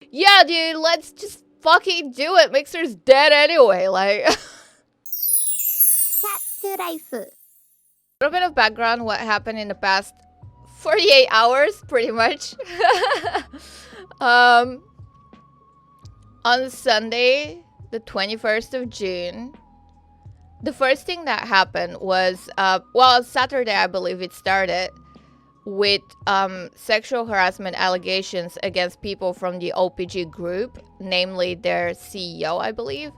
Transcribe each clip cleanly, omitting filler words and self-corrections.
Yeah, dude, let's just fucking do it. Mixer's dead anyway, like. A little bit of background what happened in the past 48 hours, pretty much. On Sunday, the 21st of June, the first thing that happened was, Saturday, I believe it started, with sexual harassment allegations against people from the OPG group, namely their CEO, I believe.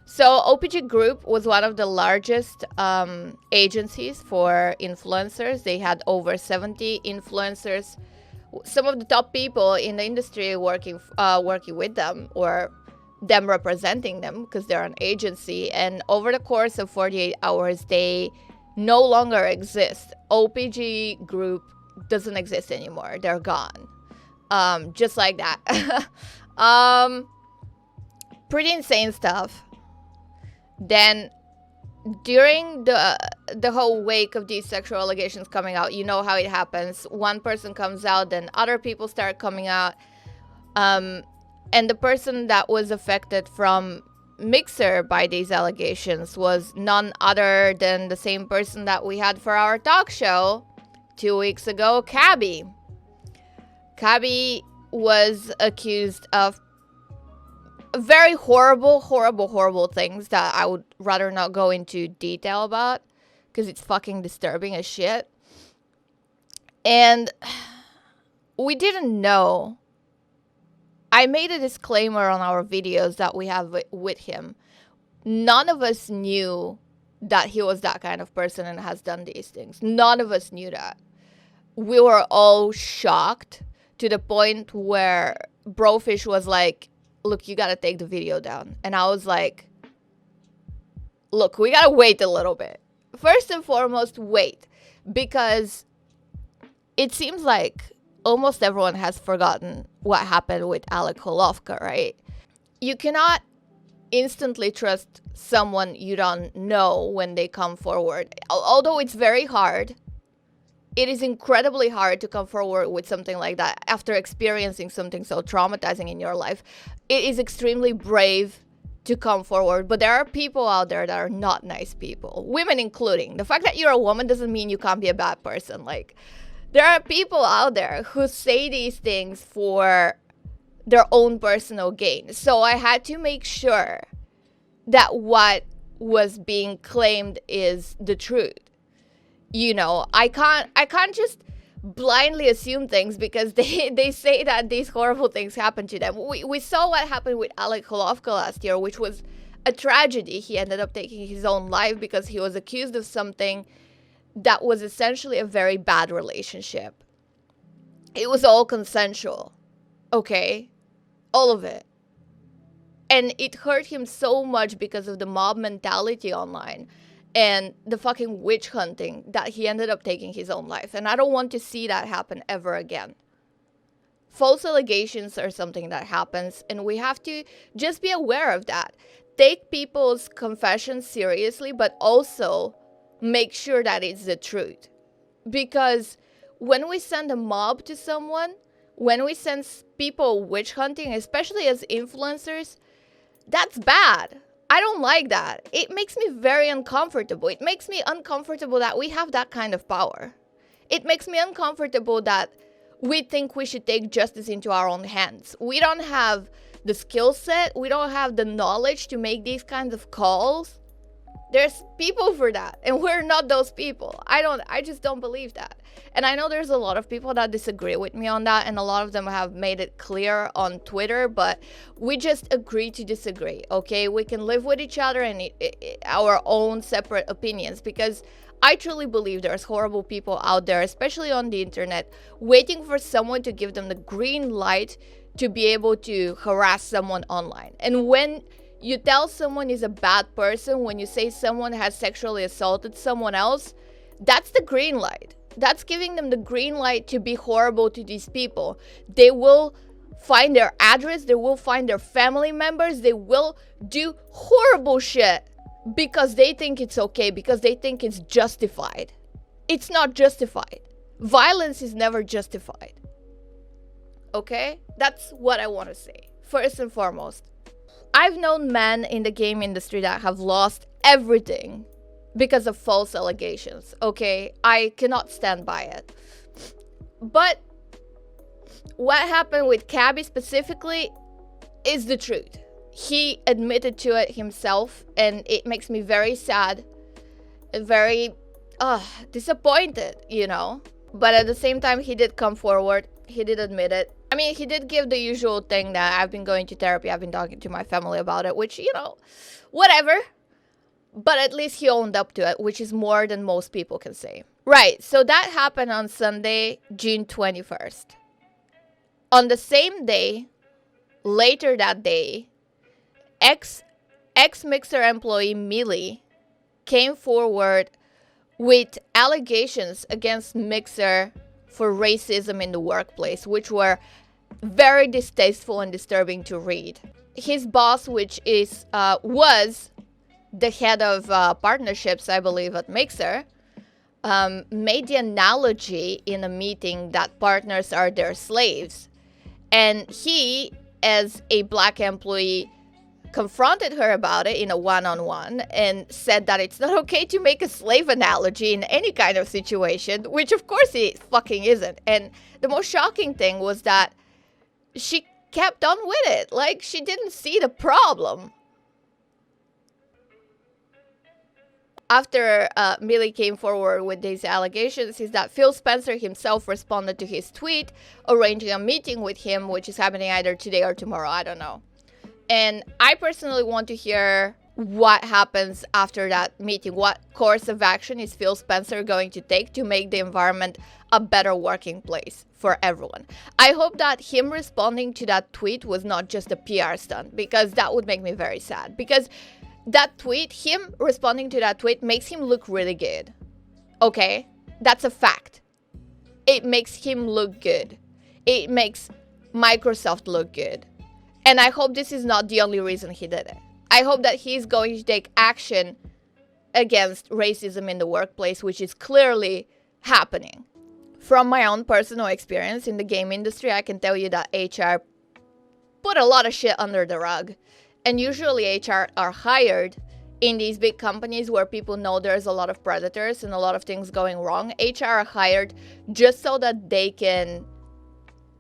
So OPG Group was one of the largest agencies for influencers. They had over 70 influencers. Some of the top people in the industry working with them, or them representing them, because they're an agency. And over the course of 48 hours, they no longer exist. OPG Group doesn't exist anymore. They're gone. Just like that. Pretty insane stuff. Then during the whole wake of these sexual allegations coming out, you know how it happens. One person comes out, then other people start coming out. And the person that was affected from Mixer by these allegations was none other than the same person that we had for our talk show 2 weeks ago, Kabby. Kabby was accused of very horrible things that I would rather not go into detail about, because it's fucking disturbing as shit. And we didn't know. I made a disclaimer on our videos that we have with him. None of us knew that he was that kind of person and has done these things. None of us knew that. We were all shocked to the point where Brofish was like, look, you gotta take the video down. And I was like, look, we gotta wait a little bit. First and foremost, wait. Because it seems like almost everyone has forgotten what happened with Alec Holovka, right? You cannot instantly trust someone you don't know when they come forward. Although it's very hard, it is incredibly hard to come forward with something like that after experiencing something so traumatizing in your life. It is extremely brave to come forward, but there are people out there that are not nice people, women including. The fact that you're a woman doesn't mean you can't be a bad person. Like, there are people out there who say these things for their own personal gain. So I had to make sure that what was being claimed is the truth. You know, I can't just blindly assume things because they say that these horrible things happen to them. We saw what happened with Alec Holovka last year, which was a tragedy. He ended up taking his own life because he was accused of something that was essentially a very bad relationship. It was all consensual, okay? All of it. And it hurt him so much because of the mob mentality online and the fucking witch hunting that he ended up taking his own life. And I don't want to see that happen ever again. False allegations are something that happens, and we have to just be aware of that. Take people's confessions seriously, but also make sure that it's the truth. Because when we send a mob to someone, when we send people witch hunting, especially as influencers, that's bad. I don't like that. It makes me very uncomfortable. It makes me uncomfortable that we have that kind of power. It makes me uncomfortable that we think we should take justice into our own hands. We don't have the skill set. We don't have the knowledge to make these kinds of calls. There's people for that, and we're not those people. I just don't believe that. And I know there's a lot of people that disagree with me on that, and a lot of them have made it clear on Twitter, but we just agree to disagree, okay? We can live with each other and our own separate opinions, because I truly believe there's horrible people out there, especially on the internet, waiting for someone to give them the green light to be able to harass someone online. And when you tell someone is a bad person, when you say someone has sexually assaulted someone else, that's the green light. That's giving them the green light to be horrible to these people. They will find their address, they will find their family members, they will do horrible shit because they think it's okay, because they think it's justified. It's not justified. Violence is never justified. okay? That's what I want to say. First and foremost, I've known men in the game industry that have lost everything because of false allegations, okay? I cannot stand by it. But what happened with Kabby specifically is the truth. He admitted to it himself, and it makes me very sad and very disappointed, you know? But at the same time, he did come forward. He did admit it. I mean, he did give the usual thing that I've been going to therapy, I've been talking to my family about it, which, you know, whatever. But at least he owned up to it, which is more than most people can say. Right, so that happened on Sunday, June 21st. On the same day, later that day, ex-Mixer employee Millie came forward with allegations against Mixer for racism in the workplace, which were very distasteful and disturbing to read. His boss, which was the head of partnerships, I believe, at Mixer, made the analogy in a meeting that partners are their slaves. And he, as a black employee, confronted her about it in a one-on-one and said that it's not okay to make a slave analogy in any kind of situation, which of course it fucking isn't. And the most shocking thing was that she kept on with it. Like, she didn't see the problem. After Millie came forward with these allegations, is that Phil Spencer himself responded to his tweet, arranging a meeting with him, which is happening either today or tomorrow, I don't know. And I personally want to hear what happens after that meeting. What course of action is Phil Spencer going to take to make the environment a better working place for everyone? I hope that him responding to that tweet was not just a PR stunt, because that would make me very sad. Because that tweet, him responding to that tweet, makes him look really good. Okay? That's a fact. It makes him look good. It makes Microsoft look good. And I hope this is not the only reason he did it. I hope that he's going to take action against racism in the workplace, which is clearly happening. From my own personal experience in the game industry, I can tell you that HR put a lot of shit under the rug. And usually HR are hired in these big companies where people know there's a lot of predators and a lot of things going wrong. HR are hired just so that they can,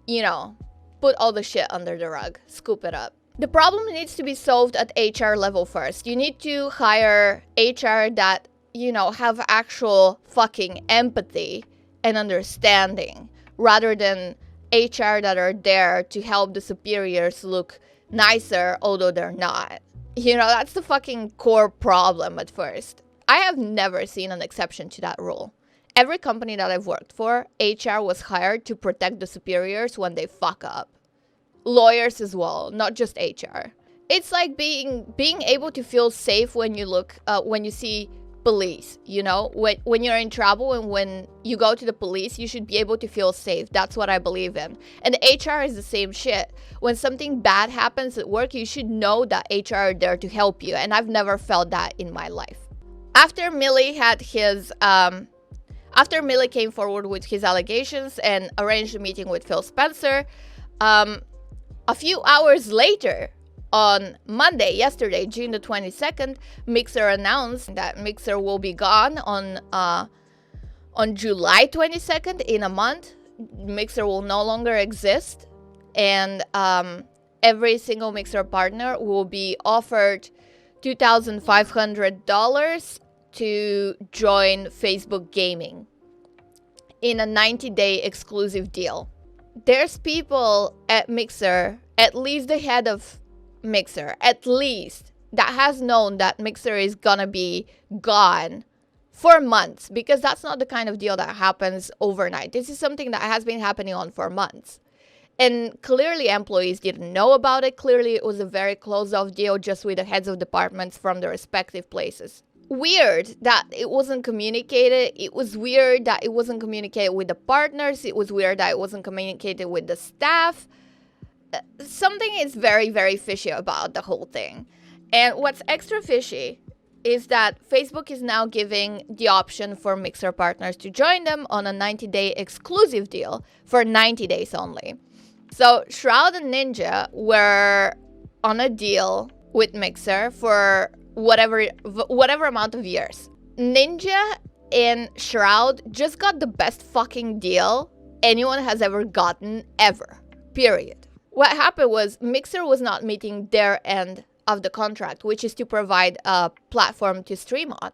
you know, put all the shit under the rug, scoop it up. The problem needs to be solved at HR level first. You need to hire HR that, you know, have actual fucking empathy and understanding, rather than HR that are there to help the superiors look nicer, although they're not. You know, that's the fucking core problem at first. I have never seen an exception to that rule. Every company that I've worked for, HR was hired to protect the superiors when they fuck up. Lawyers as well, not just HR. It's like being able to feel safe when you see police, you know? When you're in trouble and when you go to the police, you should be able to feel safe. That's what I believe in. And HR is the same shit. When something bad happens at work, you should know that HR are there to help you. And I've never felt that in my life. After Millie came forward with his allegations and arranged a meeting with Phil Spencer, a few hours later, on Monday, yesterday, June the 22nd, Mixer announced that Mixer will be gone on July 22nd, in a month. Mixer will no longer exist, and every single Mixer partner will be offered $2,500 to join Facebook Gaming in a 90-day exclusive deal. There's people at Mixer, at least the head of Mixer, at least, that has known that Mixer is gonna be gone for months, because that's not the kind of deal that happens overnight. This is something that has been happening on for months. And clearly employees didn't know about it. Clearly it was a very closed-off deal just with the heads of departments from the respective places. Weird that it wasn't communicated. It was weird that it wasn't communicated with the partners. It was weird that it wasn't communicated with the staff. Something is very, very fishy about the whole thing. And what's extra fishy is that Facebook is now giving the option for Mixer partners to join them on a 90-day exclusive deal for 90 days only. So Shroud and Ninja were on a deal with Mixer for whatever amount of years. Ninja and Shroud just got the best fucking deal anyone has ever gotten, ever. Period. What happened was Mixer was not meeting their end of the contract, which is to provide a platform to stream on.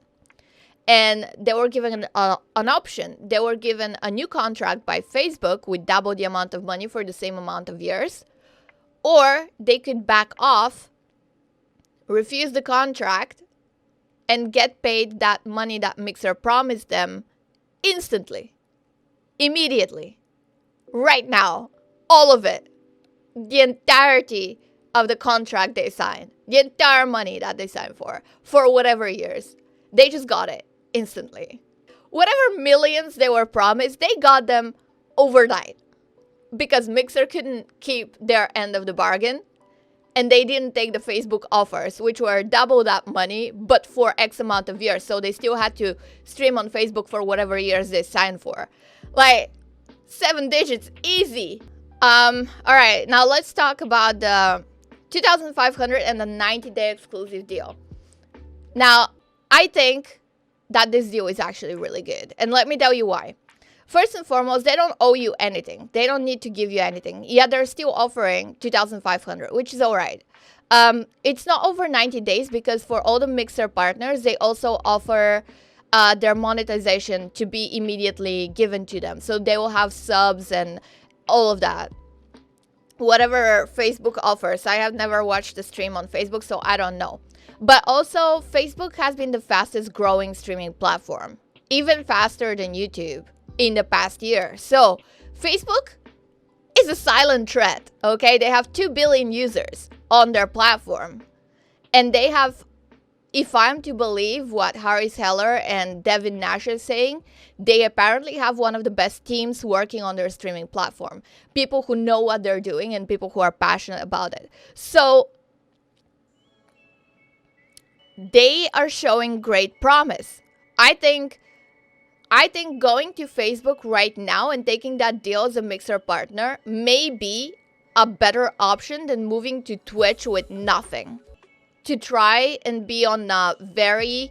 And they were given an option. They were given a new contract by Facebook with double the amount of money for the same amount of years. Or they could back off, refuse the contract, and get paid that money that Mixer promised them instantly. Immediately. Right now. All of it. The entirety of the contract they signed. The entire money that they signed for whatever years. They just got it instantly. Whatever millions they were promised, they got them overnight. Because Mixer couldn't keep their end of the bargain. And they didn't take the Facebook offers, which were double that money, but for X amount of years. So they still had to stream on Facebook for whatever years they signed for. Like, 7 digits, easy. Alright, now let's talk about the 2,500 and the 90-day exclusive deal. Now, I think that this deal is actually really good. And let me tell you why. First and foremost, they don't owe you anything. They don't need to give you anything. Yet they're still offering 2,500, which is all right. It's not over 90 days because for all the Mixer partners, they also offer their monetization to be immediately given to them. So they will have subs and all of that. Whatever Facebook offers. I have never watched the stream on Facebook, so I don't know. But also, Facebook has been the fastest growing streaming platform. Even faster than YouTube in the past year. So, Facebook is a silent threat, okay? They have 2 billion users on their platform. And they have, if I'm to believe what Harris Heller and Devin Nash is saying, they apparently have one of the best teams working on their streaming platform. People who know what they're doing and people who are passionate about it. So, they are showing great promise. I think going to Facebook right now and taking that deal as a Mixer partner may be a better option than moving to Twitch with nothing. To try and be on a very,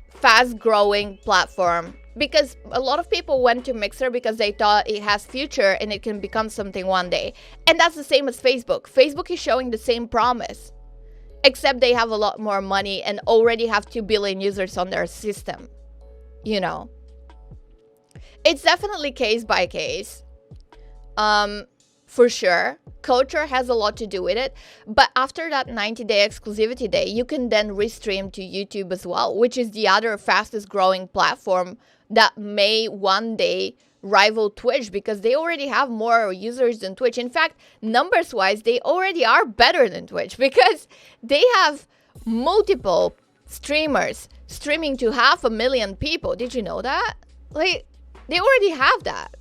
fast-growing platform. Because a lot of people went to Mixer because they thought it has future and it can become something one day. And that's the same as Facebook. Facebook is showing the same promise. Except they have a lot more money and already have 2 billion users on their system. It's definitely case by case. For sure. Culture has a lot to do with it. But after that 90-day exclusivity day, you can then restream to YouTube as well, which is the other fastest growing platform that may one day rival Twitch because they already have more users than Twitch. In fact, numbers-wise, they already are better than Twitch because they have multiple streamers streaming to 500,000 people. Did you know that? Like, they already have that.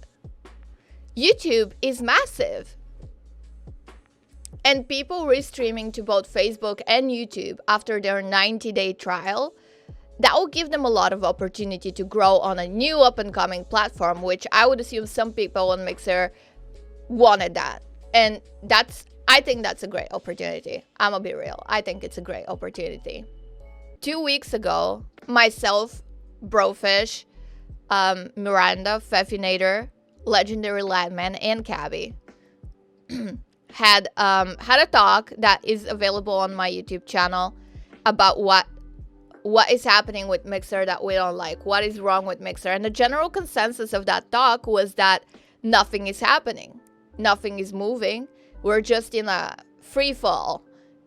YouTube is massive. And people restreaming to both Facebook and YouTube after their 90-day trial, that will give them a lot of opportunity to grow on a new up-and-coming platform, which I would assume some people on Mixer wanted that. And I think that's a great opportunity. I'm gonna be real. I think it's a great opportunity. 2 weeks ago, myself, Brofish, Miranda, Feffinator, Legendary Ladman, and Kabby had a talk that is available on my YouTube channel about what is happening with Mixer that we don't like, what is wrong with Mixer. And the general consensus of that talk was that nothing is happening, nothing is moving. We're just in a free fall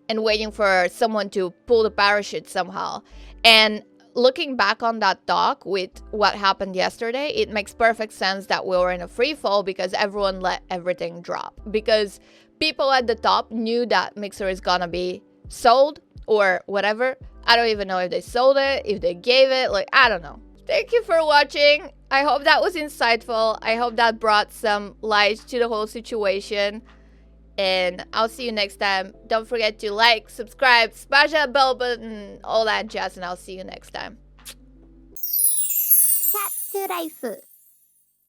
and waiting for someone to pull the parachute somehow. And looking back on that talk with what happened yesterday, it makes perfect sense that we were in a free fall because everyone let everything drop. Because people at the top knew that Mixer is gonna be sold or whatever. I don't even know if they sold it, if they gave it, like, I don't know. Thank you for watching. I hope that was insightful. I hope that brought some light to the whole situation. And I'll see you next time. Don't forget to like, subscribe, smash that bell button, all that jazz, and I'll see you next time. キャッツライフ